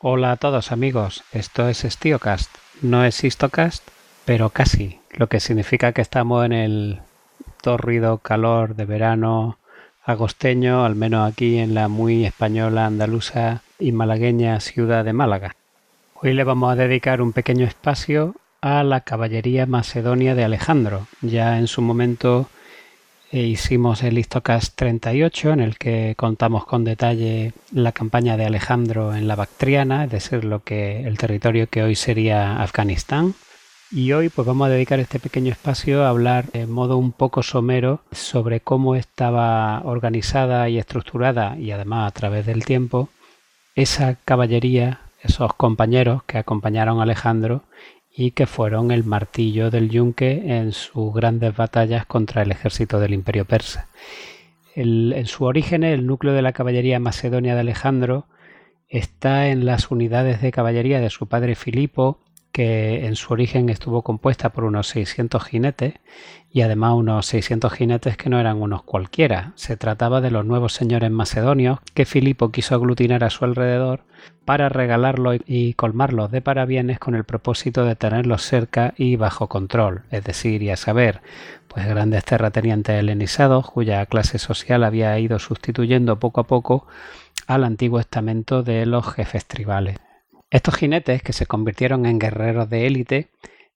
Hola a todos amigos, esto es StioCast, no es Histocast, pero casi, lo que significa que estamos en el tórrido calor de verano agosteño, al menos aquí en la muy española, andaluza y malagueña ciudad de Málaga. Hoy le vamos a dedicar un pequeño espacio a la caballería macedonia de Alejandro. Ya en su momento hicimos el Histocast 38 en el que contamos con detalle la campaña de Alejandro en la Bactriana, es decir, el territorio que hoy sería Afganistán. Y hoy pues vamos a dedicar este pequeño espacio a hablar de modo un poco somero sobre cómo estaba organizada y estructurada, y además a través del tiempo, esa caballería, esos compañeros que acompañaron a Alejandro y que fueron el martillo del yunque en sus grandes batallas contra el ejército del Imperio Persa. En su origen, el núcleo de la caballería macedonia de Alejandro está en las unidades de caballería de su padre Filipo, que en su origen estuvo compuesta por unos 600 jinetes, y además unos 600 jinetes que no eran unos cualquiera. Se trataba de los nuevos señores macedonios que Filipo quiso aglutinar a su alrededor para regalarlos y colmarlos de parabienes con el propósito de tenerlos cerca y bajo control, es decir, y a saber, pues grandes terratenientes helenizados cuya clase social había ido sustituyendo poco a poco al antiguo estamento de los jefes tribales. Estos jinetes, que se convirtieron en guerreros de élite,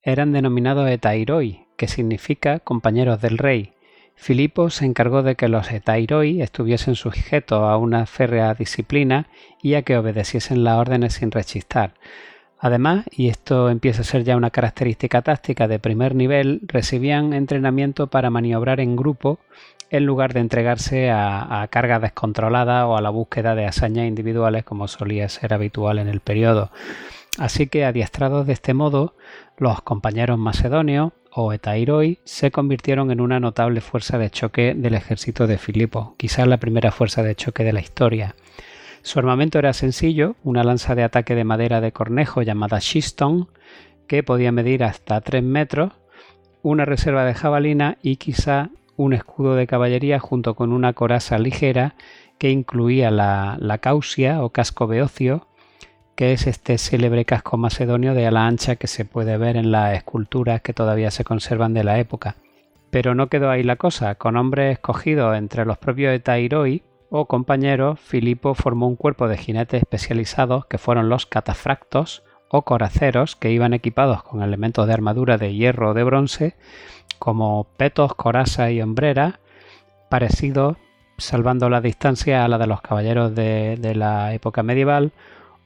eran denominados etairoi, que significa compañeros del rey. Filipo se encargó de que los etairoi estuviesen sujetos a una férrea disciplina y a que obedeciesen las órdenes sin rechistar. Además, y esto empieza a ser ya una característica táctica de primer nivel, recibían entrenamiento para maniobrar en grupo en lugar de entregarse a cargas descontroladas o a la búsqueda de hazañas individuales como solía ser habitual en el periodo. Así que, adiestrados de este modo, los compañeros macedonios o etairoi se convirtieron en una notable fuerza de choque del ejército de Filipo, quizás la primera fuerza de choque de la historia. Su armamento era sencillo, una lanza de ataque de madera de cornejo llamada Shiston, que podía medir hasta 3 metros, una reserva de jabalina y quizá un escudo de caballería junto con una coraza ligera que incluía la causia o casco beocio, que es este célebre casco macedonio de ala ancha que se puede ver en las esculturas que todavía se conservan de la época. Pero no quedó ahí la cosa. Con hombres escogidos entre los propios etairoi o compañeros, Filipo formó un cuerpo de jinetes especializados que fueron los catafractos o coraceros, que iban equipados con elementos de armadura de hierro o de bronce como petos, coraza y hombrera, parecidos, salvando la distancia, a la de los caballeros de la época medieval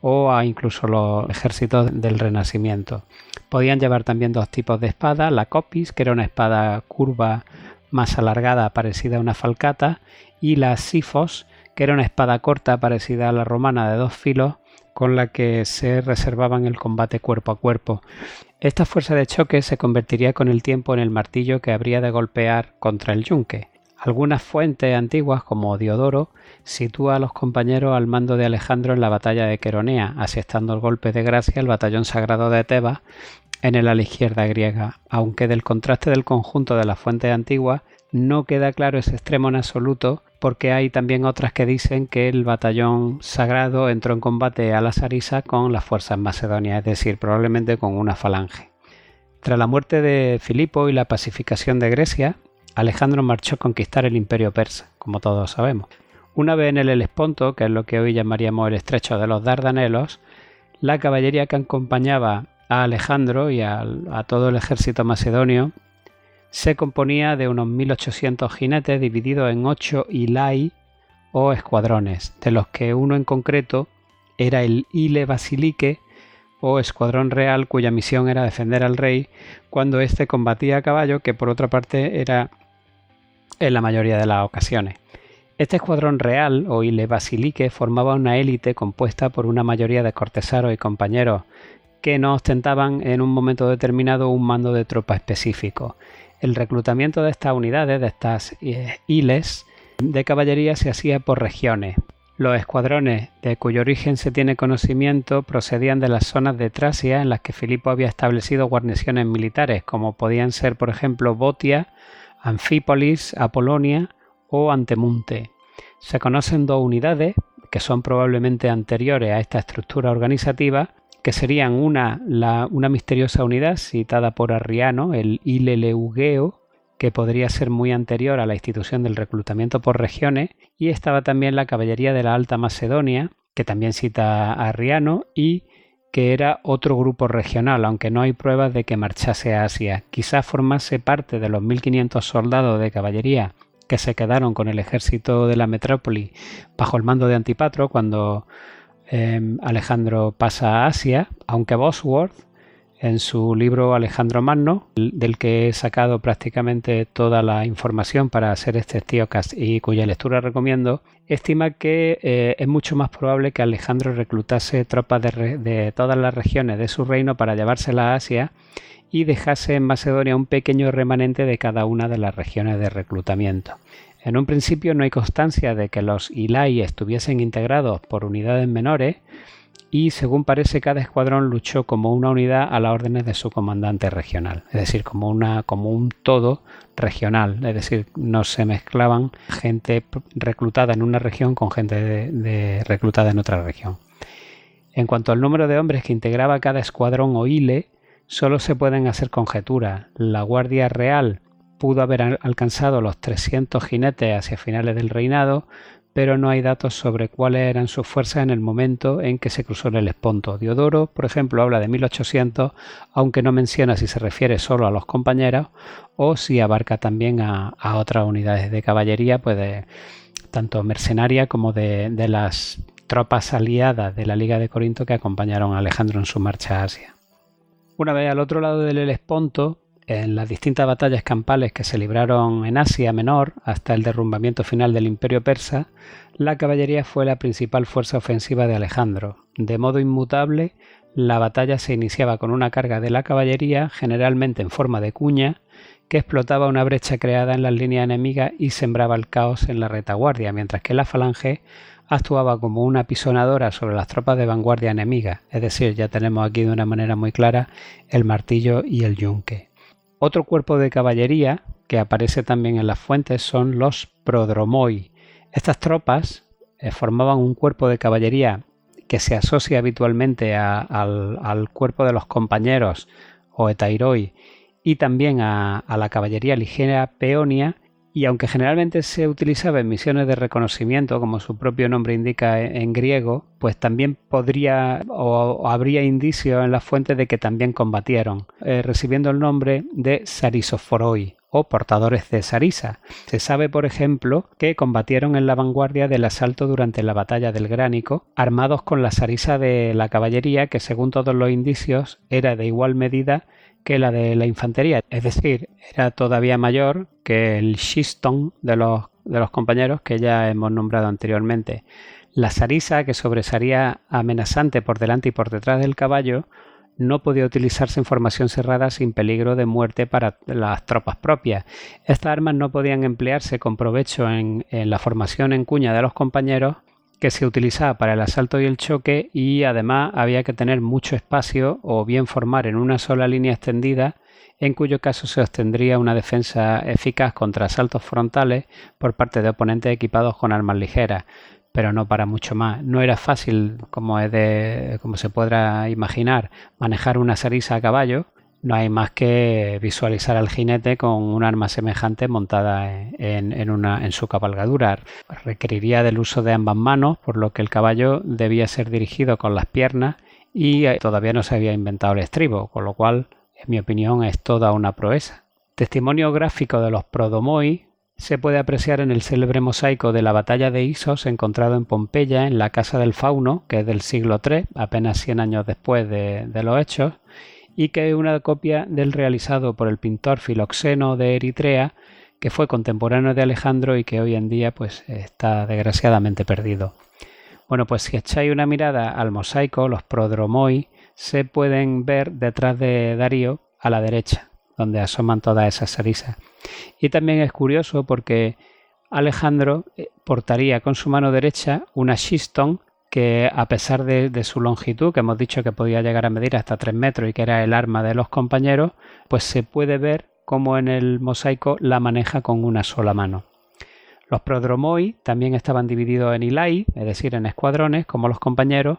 o a incluso los ejércitos del Renacimiento. Podían llevar también dos tipos de espada, la copis, que era una espada curva más alargada parecida a una falcata, y la sifos, que era una espada corta parecida a la romana de 2 filos, con la que se reservaban el combate cuerpo a cuerpo. Esta fuerza de choque se convertiría con el tiempo en el martillo que habría de golpear contra el yunque. Algunas fuentes antiguas, como Diodoro, sitúa a los compañeros al mando de Alejandro en la batalla de Queronea, asestando el golpe de gracia al batallón sagrado de Tebas en el ala izquierda griega, aunque del contraste del conjunto de las fuentes antiguas no queda claro ese extremo en absoluto, porque hay también otras que dicen que el batallón sagrado entró en combate a la Sarisa con las fuerzas macedonias, es decir, probablemente con una falange. Tras la muerte de Filipo y la pacificación de Grecia, Alejandro marchó a conquistar el imperio persa, como todos sabemos. Una vez en el Helesponto, que es lo que hoy llamaríamos el estrecho de los Dardanelos, la caballería que acompañaba a Alejandro y a todo el ejército macedonio se componía de unos 1800 jinetes divididos en 8 ilai o escuadrones, de los que uno en concreto era el ile Basilike o escuadrón real, cuya misión era defender al rey cuando éste combatía a caballo, que por otra parte era en la mayoría de las ocasiones. Este escuadrón real o ile Basilike formaba una élite compuesta por una mayoría de cortesanos y compañeros que no ostentaban en un momento determinado un mando de tropa específico. El reclutamiento de estas unidades, de estas iles de caballería, se hacía por regiones. Los escuadrones de cuyo origen se tiene conocimiento procedían de las zonas de Tracia en las que Filipo había establecido guarniciones militares, como podían ser, por ejemplo, Botia, Anfípolis, Apolonia o Antemunte. Se conocen dos unidades que son probablemente anteriores a esta estructura organizativa, que serían una misteriosa unidad citada por Arriano, el Ileleugeo, que podría ser muy anterior a la institución del reclutamiento por regiones, y estaba también la caballería de la Alta Macedonia, que también cita a Arriano, y que era otro grupo regional, aunque no hay pruebas de que marchase a Asia. Quizás formase parte de los 1500 soldados de caballería que se quedaron con el ejército de la metrópoli bajo el mando de Antipatro cuando Alejandro pasa a Asia, aunque Bosworth, en su libro Alejandro Magno, del que he sacado prácticamente toda la información para hacer este Stiocast y cuya lectura recomiendo, estima que es mucho más probable que Alejandro reclutase tropas de todas las regiones de su reino para llevárselas a Asia y dejase en Macedonia un pequeño remanente de cada una de las regiones de reclutamiento. En un principio no hay constancia de que los Ilai estuviesen integrados por unidades menores, y según parece cada escuadrón luchó como una unidad a las órdenes de su comandante regional, es decir, como un todo regional, es decir, no se mezclaban gente reclutada en una región con gente reclutada en otra región. En cuanto al número de hombres que integraba cada escuadrón o ile, solo se pueden hacer conjeturas. La Guardia Real pudo haber alcanzado los 300 jinetes hacia finales del reinado, pero no hay datos sobre cuáles eran sus fuerzas en el momento en que se cruzó el Helesponto. Diodoro, por ejemplo, habla de 1800, aunque no menciona si se refiere solo a los compañeros o si abarca también a otras unidades de caballería, pues tanto mercenaria como de las tropas aliadas de la Liga de Corinto que acompañaron a Alejandro en su marcha a Asia. Una vez al otro lado del Helesponto, en las distintas batallas campales que se libraron en Asia Menor hasta el derrumbamiento final del Imperio Persa, la caballería fue la principal fuerza ofensiva de Alejandro. De modo inmutable, la batalla se iniciaba con una carga de la caballería, generalmente en forma de cuña, que explotaba una brecha creada en las líneas enemigas y sembraba el caos en la retaguardia, mientras que la falange actuaba como una pisonadora sobre las tropas de vanguardia enemigas. Es decir, ya tenemos aquí de una manera muy clara el martillo y el yunque. Otro cuerpo de caballería que aparece también en las fuentes son los prodromoi. Estas tropas formaban un cuerpo de caballería que se asocia habitualmente al cuerpo de los compañeros o etairoi y también a la caballería ligera peonia, y aunque generalmente se utilizaba en misiones de reconocimiento, como su propio nombre indica en griego, pues también podría o habría indicios en las fuentes de que también combatieron, recibiendo el nombre de sarisophoroi o portadores de sarisa. Se sabe, por ejemplo, que combatieron en la vanguardia del asalto durante la batalla del Gránico, armados con la sarisa de la caballería, que según todos los indicios era de igual medida que la de la infantería, es decir, era todavía mayor que el Shiston de los compañeros que ya hemos nombrado anteriormente. La sarisa, que sobresalía amenazante por delante y por detrás del caballo, no podía utilizarse en formación cerrada sin peligro de muerte para las tropas propias. Estas armas no podían emplearse con provecho en la formación en cuña de los compañeros, que se utilizaba para el asalto y el choque, y además había que tener mucho espacio o bien formar en una sola línea extendida, en cuyo caso se obtendría una defensa eficaz contra asaltos frontales por parte de oponentes equipados con armas ligeras, pero no para mucho más. No era fácil, como se podrá imaginar, manejar una sarisa a caballo. No hay más que visualizar al jinete con un arma semejante montada en su cabalgadura. Requeriría del uso de ambas manos, por lo que el caballo debía ser dirigido con las piernas y todavía no se había inventado el estribo, con lo cual, en mi opinión, es toda una proeza. Testimonio gráfico de los prodromoi se puede apreciar en el célebre mosaico de la batalla de Isos encontrado en Pompeya, en la Casa del Fauno, que es del siglo III, apenas 100 años después de los hechos, y que es una copia del realizado por el pintor Filoxeno de Eritrea, que fue contemporáneo de Alejandro y que hoy en día pues está desgraciadamente perdido. Bueno, pues si echáis una mirada al mosaico, los prodromoi se pueden ver detrás de Darío a la derecha, donde asoman todas esas sarisas. Y también es curioso porque Alejandro portaría con su mano derecha una Shiston, que a pesar de su longitud, que hemos dicho que podía llegar a medir hasta 3 metros y que era el arma de los compañeros, pues se puede ver cómo en el mosaico la maneja con una sola mano. Los prodromoi también estaban divididos en hilai, es decir, en escuadrones, como los compañeros,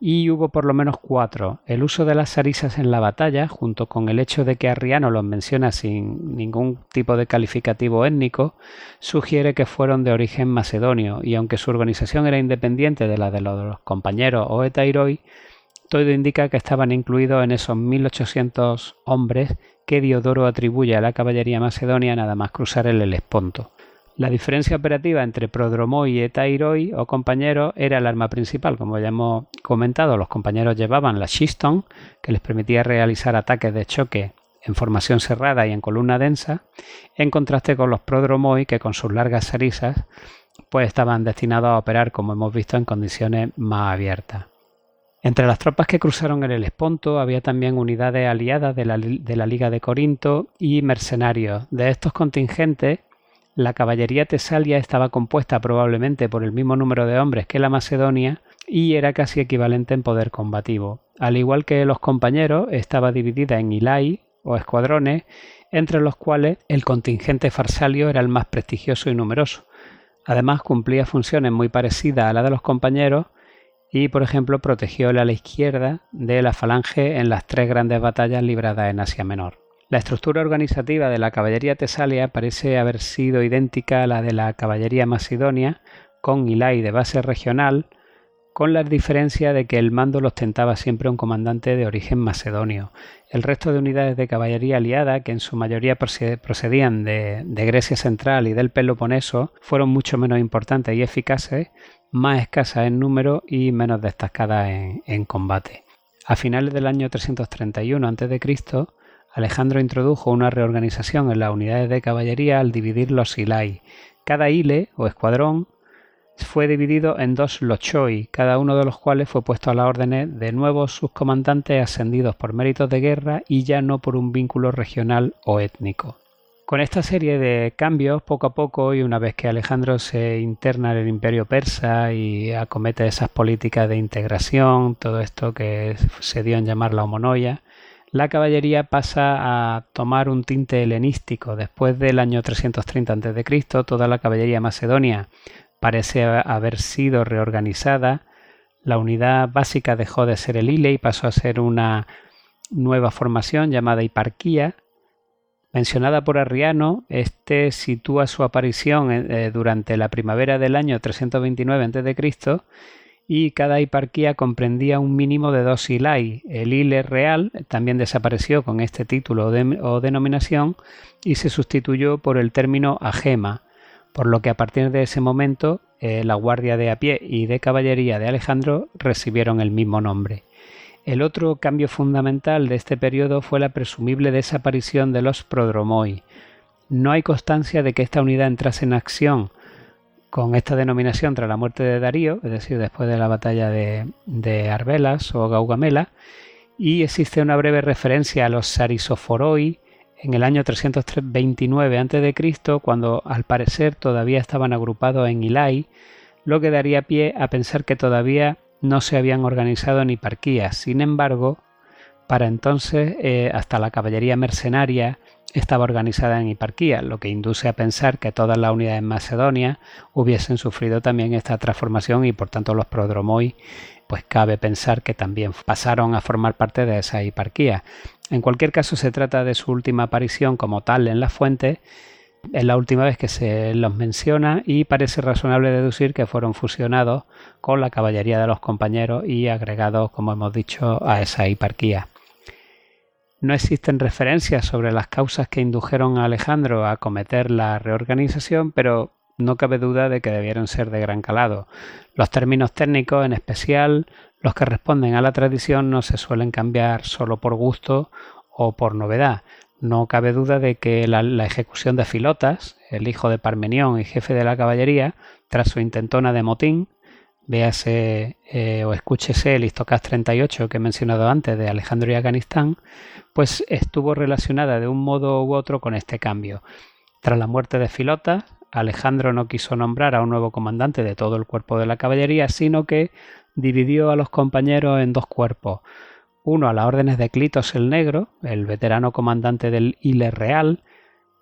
y hubo por lo menos 4. El uso de las sarisas en la batalla, junto con el hecho de que Arriano los menciona sin ningún tipo de calificativo étnico, sugiere que fueron de origen macedonio, y aunque su organización era independiente de la de los compañeros o etairoi, todo indica que estaban incluidos en esos 1800 hombres que Diodoro atribuye a la caballería macedonia nada más cruzar el Helesponto. La diferencia operativa entre prodromoi y etairoi o compañeros era el arma principal. Como ya hemos comentado, los compañeros llevaban la schiston, que les permitía realizar ataques de choque en formación cerrada y en columna densa, en contraste con los prodromoi, que con sus largas sarisas pues estaban destinados a operar, como hemos visto, en condiciones más abiertas. Entre las tropas que cruzaron el Helesponto había también unidades aliadas de la Liga de Corinto y mercenarios. De estos contingentes, la caballería tesalia estaba compuesta probablemente por el mismo número de hombres que la macedonia y era casi equivalente en poder combativo. Al igual que los compañeros, estaba dividida en hilai o escuadrones, entre los cuales el contingente farsalio era el más prestigioso y numeroso. Además, cumplía funciones muy parecidas a las de los compañeros y, por ejemplo, protegió el ala izquierda de la falange en las 3 grandes batallas libradas en Asia Menor. La estructura organizativa de la caballería tesalia parece haber sido idéntica a la de la caballería macedonia, con hilai de base regional, con la diferencia de que el mando lo ostentaba siempre un comandante de origen macedonio. El resto de unidades de caballería aliada, que en su mayoría procedían de Grecia Central y del Peloponeso, fueron mucho menos importantes y eficaces, más escasas en número y menos destacadas en combate. A finales del año 331 a.C., Alejandro introdujo una reorganización en las unidades de caballería al dividir los hilai. Cada hile o escuadrón fue dividido en 2 lochoi, cada uno de los cuales fue puesto a las órdenes de nuevos subcomandantes ascendidos por méritos de guerra y ya no por un vínculo regional o étnico. Con esta serie de cambios, poco a poco, y una vez que Alejandro se interna en el imperio persa y acomete esas políticas de integración, todo esto que se dio en llamar la homonoia, la caballería pasa a tomar un tinte helenístico. Después del año 330 a.C., toda la caballería macedonia parece haber sido reorganizada. La unidad básica dejó de ser el hile y pasó a ser una nueva formación llamada hiparquía. Mencionada por Arriano, este sitúa su aparición durante la primavera del año 329 a.C., y cada hiparquía comprendía un mínimo de 2 hilai. El hile real también desapareció con este título o denominación y se sustituyó por el término agema, por lo que a partir de ese momento la guardia de a pie y de caballería de Alejandro recibieron el mismo nombre. El otro cambio fundamental de este periodo fue la presumible desaparición de los prodromoi. No hay constancia de que esta unidad entrase en acción con esta denominación tras la muerte de Darío, es decir, después de la batalla de Arbelas o Gaugamela, y existe una breve referencia a los sarisophoroi en el año 329 a.C., cuando al parecer todavía estaban agrupados en hilai, lo que daría pie a pensar que todavía no se habían organizado en hiparquías. Sin embargo, para entonces hasta la caballería mercenaria estaba organizada en hiparquía, lo que induce a pensar que todas las unidades macedonias hubiesen sufrido también esta transformación y por tanto los prodromoi, pues cabe pensar que también pasaron a formar parte de esa hiparquía. En cualquier caso, se trata de su última aparición como tal en las fuentes. Es la última vez que se los menciona y parece razonable deducir que fueron fusionados con la caballería de los compañeros y agregados, como hemos dicho, a esa hiparquía. No existen referencias sobre las causas que indujeron a Alejandro a acometer la reorganización, pero no cabe duda de que debieron ser de gran calado. Los términos técnicos, en especial los que responden a la tradición, no se suelen cambiar solo por gusto o por novedad. No cabe duda de que la ejecución de Filotas, el hijo de Parmenión y jefe de la caballería, tras su intentona de motín, véase o escúchese el Histocast 38 que he mencionado antes de Alejandro y Afganistán, pues estuvo relacionada de un modo u otro con este cambio. Tras la muerte de Filotas, Alejandro no quiso nombrar a un nuevo comandante de todo el cuerpo de la caballería, sino que dividió a los compañeros en 2 cuerpos. Uno a las órdenes de Clitos el Negro, el veterano comandante del hile real,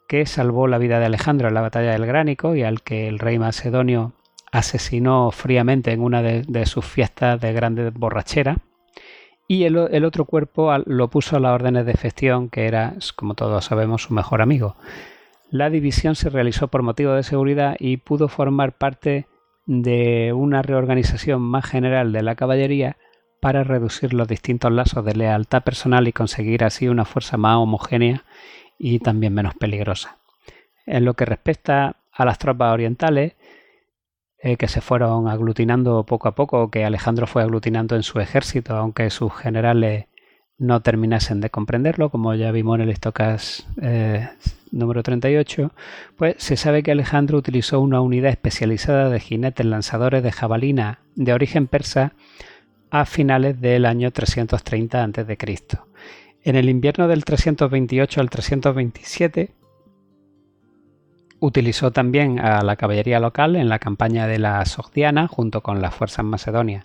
que salvó la vida de Alejandro en la batalla del Gránico y al que el rey macedonio asesinó fríamente en una de sus fiestas de grande borrachera. Y el otro cuerpo lo puso a las órdenes de Hefestión, que era, como todos sabemos, su mejor amigo. La división se realizó por motivo de seguridad y pudo formar parte de una reorganización más general de la caballería para reducir los distintos lazos de lealtad personal y conseguir así una fuerza más homogénea y también menos peligrosa. En lo que respecta a las tropas orientales, que se fueron aglutinando poco a poco, que Alejandro fue aglutinando en su ejército, aunque sus generales no terminasen de comprenderlo, como ya vimos en el Histocast número 38, pues se sabe que Alejandro utilizó una unidad especializada de jinetes lanzadores de jabalina de origen persa a finales del año 330 a.C. En el invierno del 328 al 327 utilizó también a la caballería local en la campaña de la Sogdiana junto con las fuerzas macedonias.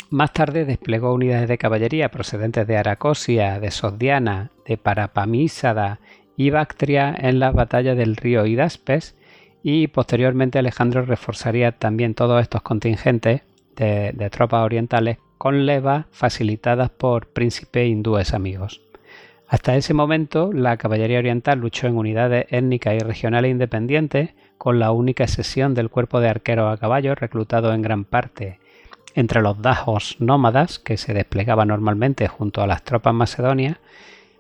Más tarde desplegó unidades de caballería procedentes de Aracosia, de Sogdiana, de Parapamísada y Bactria en las batallas del río Hidaspes, y posteriormente Alejandro reforzaría también todos estos contingentes de tropas orientales con levas facilitadas por príncipes hindúes amigos. Hasta ese momento, la caballería oriental luchó en unidades étnicas y regionales independientes, con la única excepción del cuerpo de arqueros a caballo, reclutado en gran parte entre los dajos nómadas, que se desplegaba normalmente junto a las tropas macedonias.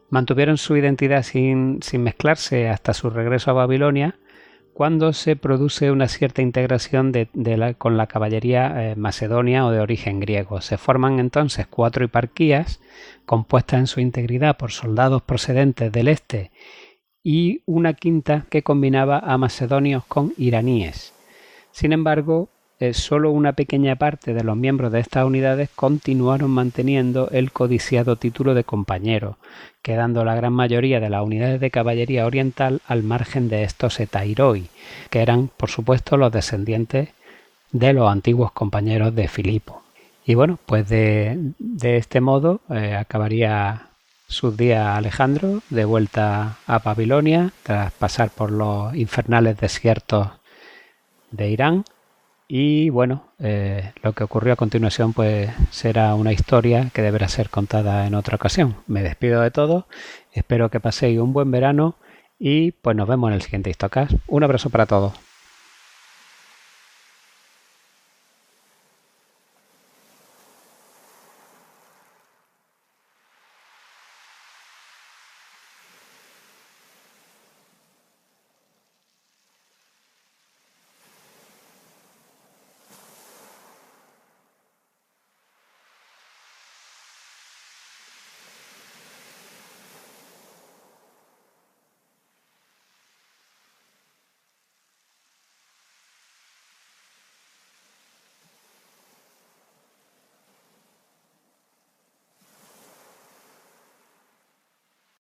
Mantuvieron su identidad sin mezclarse hasta su regreso a Babilonia, cuando se produce una cierta integración con la caballería macedonia o de origen griego. Se forman entonces 4 eparquías compuestas en su integridad por soldados procedentes del este y una quinta que combinaba a macedonios con iraníes. Sin embargo, solo una pequeña parte de los miembros de estas unidades continuaron manteniendo el codiciado título de compañero, quedando la gran mayoría de las unidades de caballería oriental al margen de estos etairoi, que eran, por supuesto, los descendientes de los antiguos compañeros de Filipo. Y bueno, pues de este modo acabaría sus días Alejandro de vuelta a Babilonia, tras pasar por los infernales desiertos de Irán. Y bueno, lo que ocurrió a continuación pues será una historia que deberá ser contada en otra ocasión. Me despido de todos, espero que paséis un buen verano y pues nos vemos en el siguiente Histocast. Un abrazo para todos.